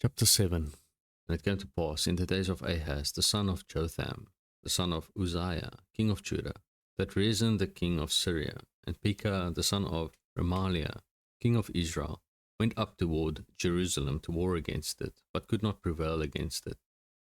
Chapter 7. And it came to pass in the days of Ahaz, the son of Jotham, the son of Uzziah, king of Judah, that Rezin the king of Syria, and Pekah the son of Remaliah, king of Israel, went up toward Jerusalem to war against it, but could not prevail against it.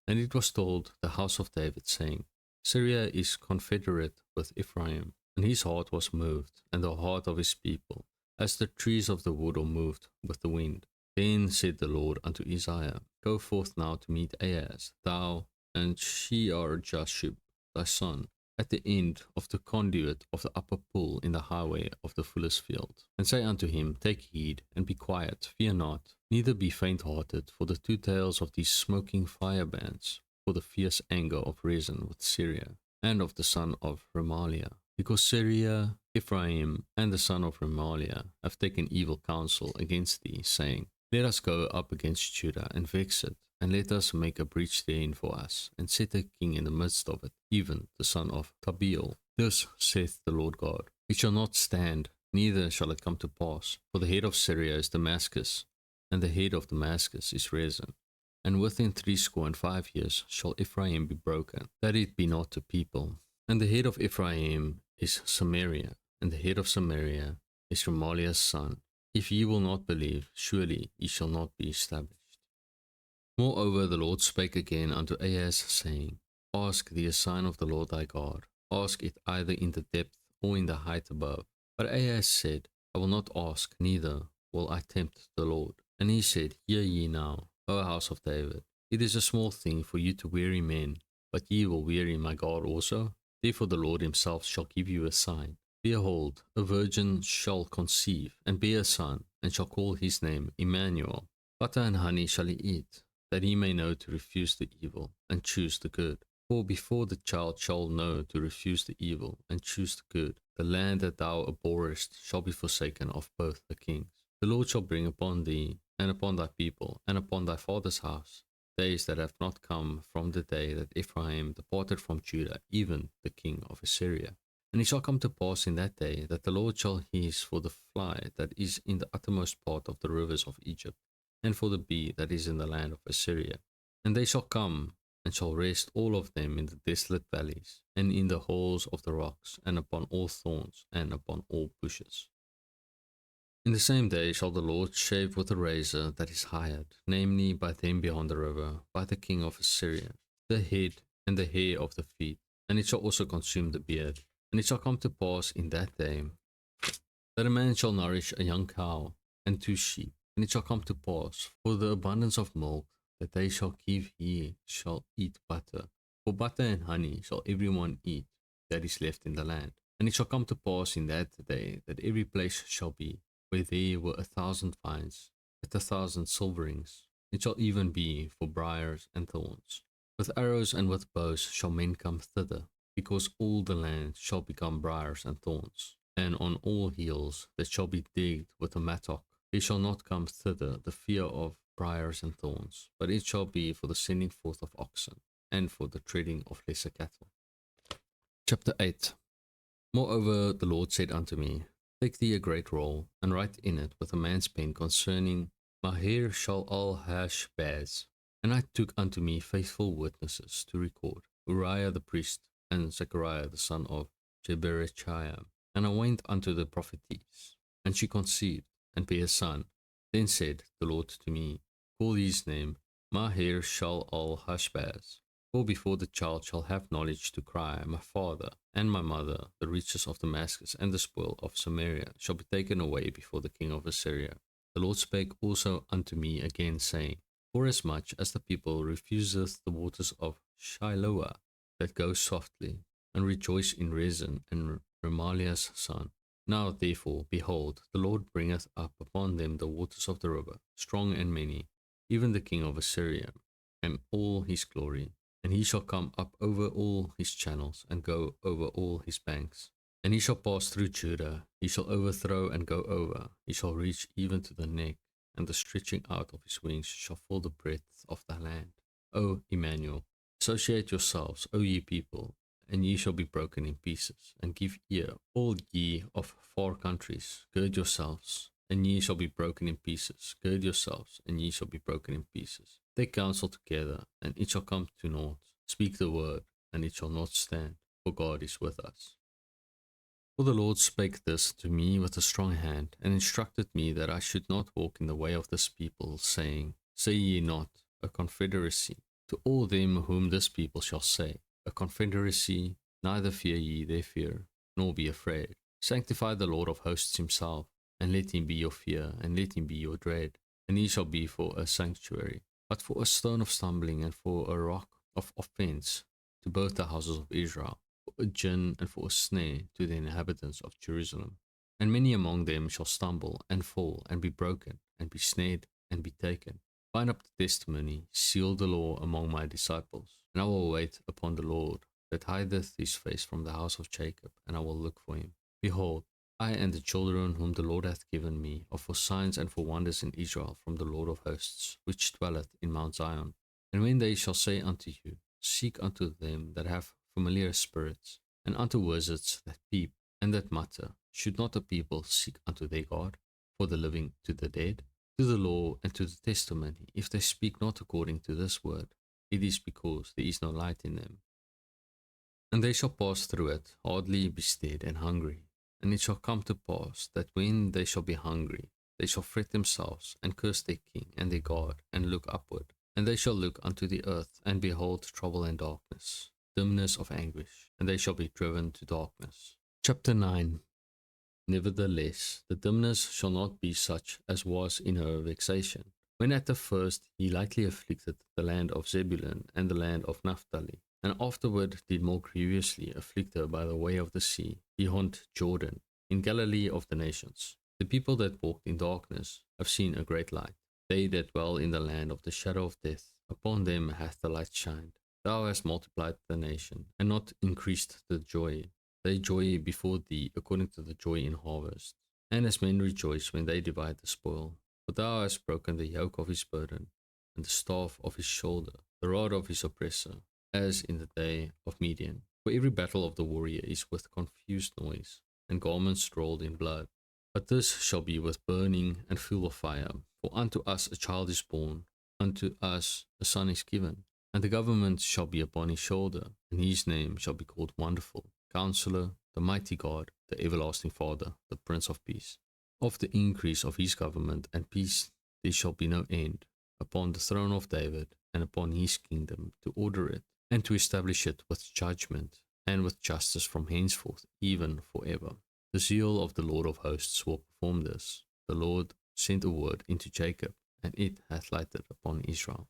And it was told the house of David, saying, Syria is confederate with Ephraim, and his heart was moved, and the heart of his people, as the trees of the wood are moved with the wind. Then said the Lord unto Isaiah, Go forth now to meet Ahaz, thou and Shear-Jashub thy son, at the end of the conduit of the upper pool in the highway of the fuller's field. And say unto him, Take heed, and be quiet, fear not, neither be faint-hearted for the two tails of these smoking firebands, for the fierce anger of Rezin with Syria, and of the son of Remaliah. Because Syria, Ephraim, and the son of Remaliah have taken evil counsel against thee, saying, Let us go up against Judah and vex it, and let us make a breach therein for us, and set a king in the midst of it, even the son of Tabeel. Thus saith the Lord God, It shall not stand, neither shall it come to pass, for the head of Syria is Damascus, and the head of Damascus is Rezin. And within 65 years shall Ephraim be broken, that it be not a people. And the head of Ephraim is Samaria, and the head of Samaria is Remaliah's son. If ye will not believe, surely ye shall not be established. Moreover, the Lord spake again unto Ahaz, saying, Ask thee a sign of the Lord thy God. Ask it either in the depth or in the height above. But Ahaz said, I will not ask, neither will I tempt the Lord. And he said, Hear ye now, O house of David. It is a small thing for you to weary men, but ye will weary my God also. Therefore the Lord himself shall give you a sign. Behold, a virgin shall conceive, and bear a son, and shall call his name Emmanuel. Butter and honey shall he eat, that he may know to refuse the evil, and choose the good. For before the child shall know to refuse the evil, and choose the good, the land that thou abhorrest shall be forsaken of both the kings. The Lord shall bring upon thee, and upon thy people, and upon thy father's house, days that have not come from the day that Ephraim departed from Judah, even the king of Assyria. And it shall come to pass in that day that the Lord shall hiss for the fly that is in the uttermost part of the rivers of Egypt, and for the bee that is in the land of Assyria. And they shall come, and shall rest all of them in the desolate valleys, and in the holes of the rocks, and upon all thorns, and upon all bushes. In the same day shall the Lord shave with a razor that is hired, namely by them beyond the river, by the king of Assyria, the head and the hair of the feet, and it shall also consume the beard. And it shall come to pass in that day that a man shall nourish a young cow and 2 sheep. And it shall come to pass, for the abundance of milk that they shall give, he shall eat butter. For butter and honey shall every one eat that is left in the land. And it shall come to pass in that day that every place shall be, where there were 1,000 vines, at 1,000 silverings. It shall even be for briars and thorns. With arrows and with bows shall men come thither, because all the land shall become briars and thorns. And on all hills that shall be digged with a mattock, there shall not come thither the fear of briars and thorns, but it shall be for the sending forth of oxen, and for the treading of lesser cattle. Chapter 8. Moreover, the Lord said unto me, Take thee a great roll, and write in it with a man's pen concerning Maher-shalal-hash-baz. And I took unto me faithful witnesses to record, Uriah the priest, and Zechariah the son of Jeberechiah. And I went unto the prophetess, and she conceived, and bare a son. Then said the Lord to me, Call his name Maher-shalal-hash-baz. For before the child shall have knowledge to cry, My father and my mother, the riches of Damascus and the spoil of Samaria shall be taken away before the king of Assyria. The Lord spake also unto me again, saying, Forasmuch as the people refuseth the waters of Shiloah that go softly, and rejoice in Rezin and Remaliah's son. Now therefore, behold, the Lord bringeth up upon them the waters of the river, strong and many, even the king of Assyria, and all his glory. And he shall come up over all his channels, and go over all his banks. And he shall pass through Judah, he shall overthrow and go over, he shall reach even to the neck, and the stretching out of his wings shall fill the breadth of the land. O Emmanuel, associate yourselves, O ye people, and ye shall be broken in pieces, and give ear, all ye of far countries, gird yourselves, and ye shall be broken in pieces. Gird yourselves, and ye shall be broken in pieces. Take counsel together, and it shall come to naught. Speak the word, and it shall not stand, for God is with us. For the Lord spake this to me with a strong hand, and instructed me that I should not walk in the way of this people, saying, Say ye not, a confederacy, to all them whom this people shall say, a confederacy, neither fear ye their fear, nor be afraid. Sanctify the Lord of hosts himself, and let him be your fear, and let him be your dread. And he shall be for a sanctuary, but for a stone of stumbling, and for a rock of offense to both the houses of Israel, for a gin and for a snare to the inhabitants of Jerusalem. And many among them shall stumble, and fall, and be broken, and be snared, and be taken. Bind up the testimony, seal the law among my disciples. And I will wait upon the Lord, that hideth his face from the house of Jacob, and I will look for him. Behold, I and the children whom the Lord hath given me are for signs and for wonders in Israel from the Lord of hosts, which dwelleth in Mount Zion. And when they shall say unto you, Seek unto them that have familiar spirits, and unto wizards that peep and that mutter, should not the people seek unto their God, for the living to the dead? To the law and to the testimony, if they speak not according to this word, it is because there is no light in them. And they shall pass through it, hardly bestead and hungry. And it shall come to pass that when they shall be hungry, they shall fret themselves, and curse their king and their God, and look upward. And they shall look unto the earth, and behold trouble and darkness, dimness of anguish, and they shall be driven to darkness. Chapter 9. Nevertheless, the dimness shall not be such as was in her vexation, when at the first he lightly afflicted the land of Zebulun and the land of Naphtali, and afterward did more grievously afflict her by the way of the sea, beyond Jordan, in Galilee of the nations. The people that walked in darkness have seen a great light. They that dwell in the land of the shadow of death, upon them hath the light shined. Thou hast multiplied the nation, and not increased the joy. They joy before thee according to the joy in harvest, and as men rejoice when they divide the spoil. For thou hast broken the yoke of his burden, and the staff of his shoulder, the rod of his oppressor, as in the day of Midian. For every battle of the warrior is with confused noise, and garments rolled in blood. But this shall be with burning and fuel of fire. For unto us a child is born, unto us a son is given, and the government shall be upon his shoulder, and his name shall be called Wonderful, Counselor, the Mighty God, the Everlasting Father, the Prince of Peace. Of the increase of his government and peace there shall be no end, upon the throne of David, and upon his kingdom, to order it, and to establish it with judgment, and with justice from henceforth, even forever. The zeal of the Lord of hosts will perform this. The Lord sent a word into Jacob, and it hath lighted upon Israel.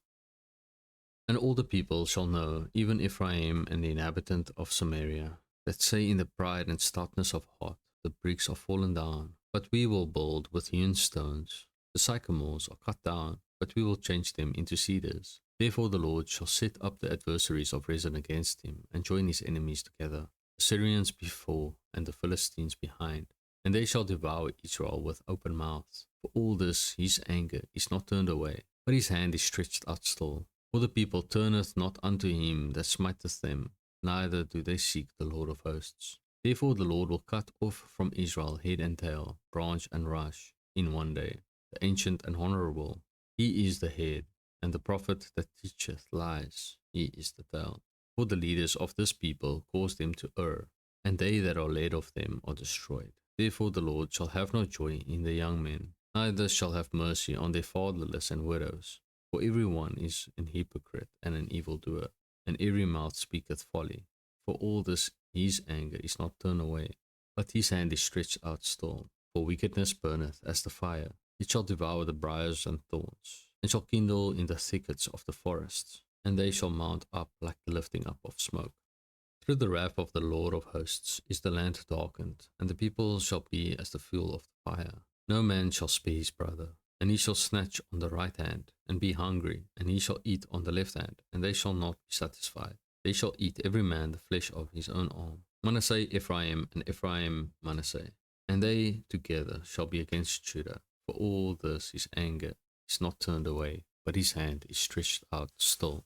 And all the people shall know, even Ephraim and the inhabitant of Samaria, that say in the pride and stoutness of heart, the bricks are fallen down, but we will build with hewn stones. The sycamores are cut down, but we will change them into cedars. Therefore the Lord shall set up the adversaries of Rezin against him, and join his enemies together, the Syrians before, and the Philistines behind. And they shall devour Israel with open mouths. For all this his anger is not turned away, but his hand is stretched out still. For the people turneth not unto him that smiteth them, neither do they seek the Lord of hosts. Therefore the Lord will cut off from Israel head and tail, branch and rush, in one day. The ancient and honorable, he is the head, and the prophet that teacheth lies, he is the tail. For the leaders of this people cause them to err, and they that are led of them are destroyed. Therefore the Lord shall have no joy in the young men, neither shall have mercy on their fatherless and widows. For every one is an hypocrite and an evildoer, and every mouth speaketh folly. For all this his anger is not turned away, but his hand is stretched out still. For wickedness burneth as the fire, it shall devour the briars and thorns, and shall kindle in the thickets of the forests, and they shall mount up like the lifting up of smoke. Through the wrath of the Lord of hosts is the land darkened, and the people shall be as the fuel of the fire. No man shall spare his brother, and he shall snatch on the right hand, and be hungry, and he shall eat on the left hand, and they shall not be satisfied. They shall eat every man the flesh of his own arm. Manasseh Ephraim, and Ephraim Manasseh, and they together shall be against Judah. For all this his anger is not turned away, but his hand is stretched out still.